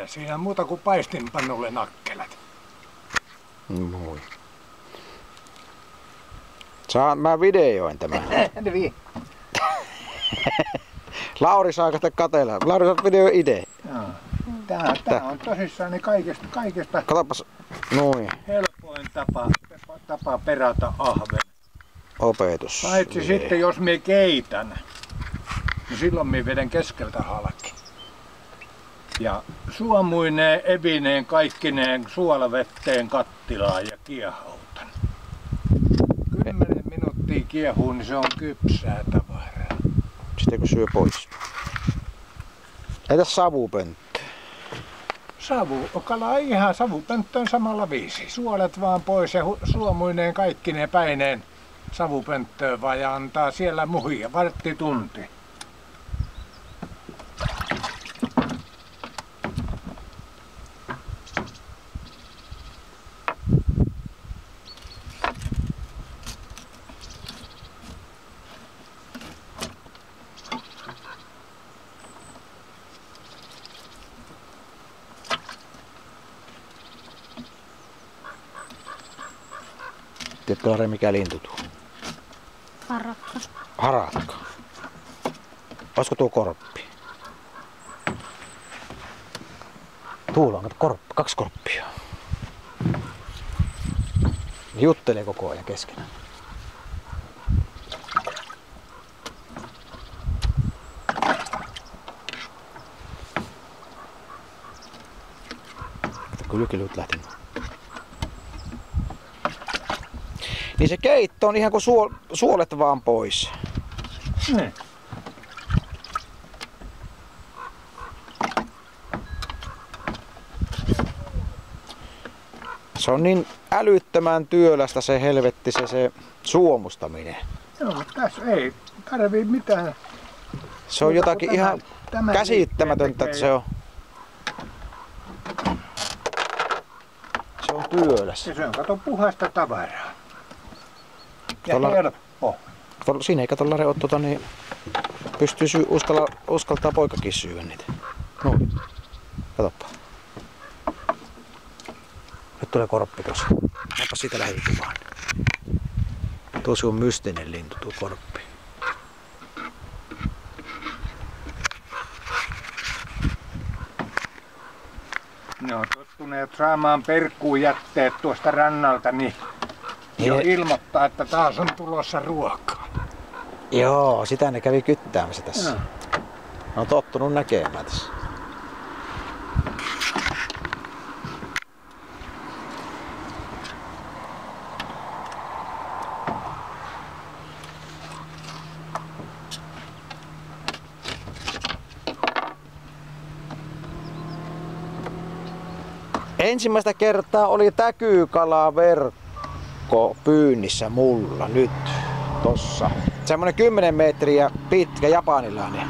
Siinä muuta kuin paistinpannulle nakkelat. Moi. Mä videoin tämän. Lauri saa katella. Lauri saa video idea. Tää on tosissaan niin kaikesta Katopas. Noin. helpoin tapa perata ahven. Opetus. Paitsi sitten jos me keitän, niin silloin me vedän keskeltä halki. Ja suomuineen, evineen, kaikkineen suolavetteen kattilaan ja kiehautan. 10 minuuttia kiehuu, niin se on kypsää tavaraa. Sitten kun syö pois. Entäs savupönttö? Kala ihan savupönttöön samalla viisi. Suolet vaan pois ja suomuineen kaikkineen päineen savupönttöön vaan ja antaa siellä muhia varttitunti. Tiedätkö Lare mikä lintu tuo? Harakka. Harakka. Olisiko tuo korppi? Tuolla on korppi, 2 korppia. Juttelee koko ajan keskenään. Kylkilyt lähti. Niin se keitto on ihan kuin suolet vaan pois. Ne. Se on niin älyttömän työlästä se helvetti se suomustaminen. Joo, tässä ei tarvii mitään. Se on jotakin ihan käsittämätöntä, että se on. Se on työläs. Ja se on kato puhasta tavaraa. Ja Tuolla- helppo. Siinä ei kato Lare ole niin pystyy uskaltaa poikakin syödä niitä. Noin. Katoppa. Nyt tulee korppi tuossa. Näpä siitä lähikuvaan. Tuossa on mystinen lintu tuo korppi. Ne on tottuneet saamaan perkkuun jätteet tuosta rannalta, niin jo ilmoittaa, että taas on tulossa ruokaa. Joo, sitä ne kävi kyttäämässä tässä. Joo. Ne on tottunut näkemään tässä. Ensimmäistä kertaa oli täkykalaverkko pyynnissä mulla nyt tossa. Semmonen 10 metriä pitkä japanilainen.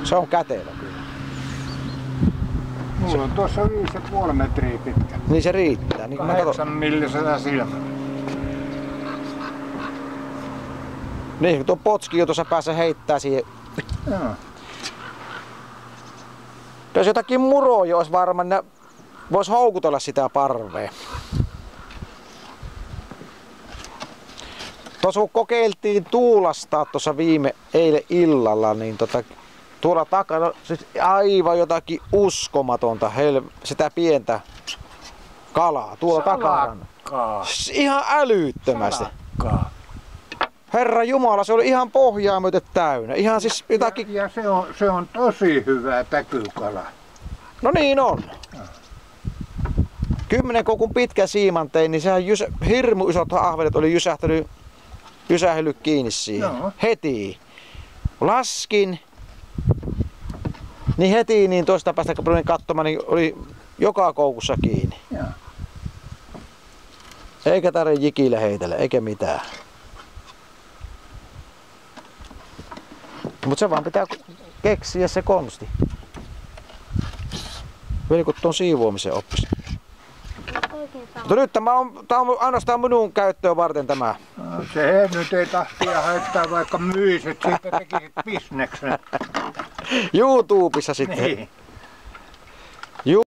Se on kätevä kyllä. Mulla on tuossa 5,5 metriä pitkä. Niin se riittää. Niin 8 millisellä silmällä. Niin kun tuo potski jo tuossa päässä heittää siihen. Joo. Jos jotakin muroja olisi varmaan, ne vois houkutella sitä parvea. Tuossa kun kokeiltiin tuulastaa tuossa eilen illalla, niin tuolla takana siis aivan jotakin uskomatonta sitä pientä kalaa tuolla takana. Ihan älyttömästi. Salakkaa. Herra Jumala, se oli ihan pohjaa myöten täynnä. Ihan siis jotakin. Ja se on tosi hyvä täkykala. No niin on. 10 kokun pitkä siimantein, niin sehän hirmu isot ahvenet oli jysähdellyt kiinni siihen. Joo. Heti. Laskin. Niin heti niin tuosta päästä kun tulin katsomaan, niin oli joka koukussa kiinni. Joo. Eikä tarvitse jikille heitellä, eikä mitään. Mut se vaan pitää keksiä se konsti. Veli kun tuon siivoamisen oppisi. Mutta nyt tää on ainoastaan minun käyttöön varten tämä. No, se nyt ei tahtia haittaa, vaikka myisit siitä tekisit bisneksen. YouTubessa sitten. Niin. Juu.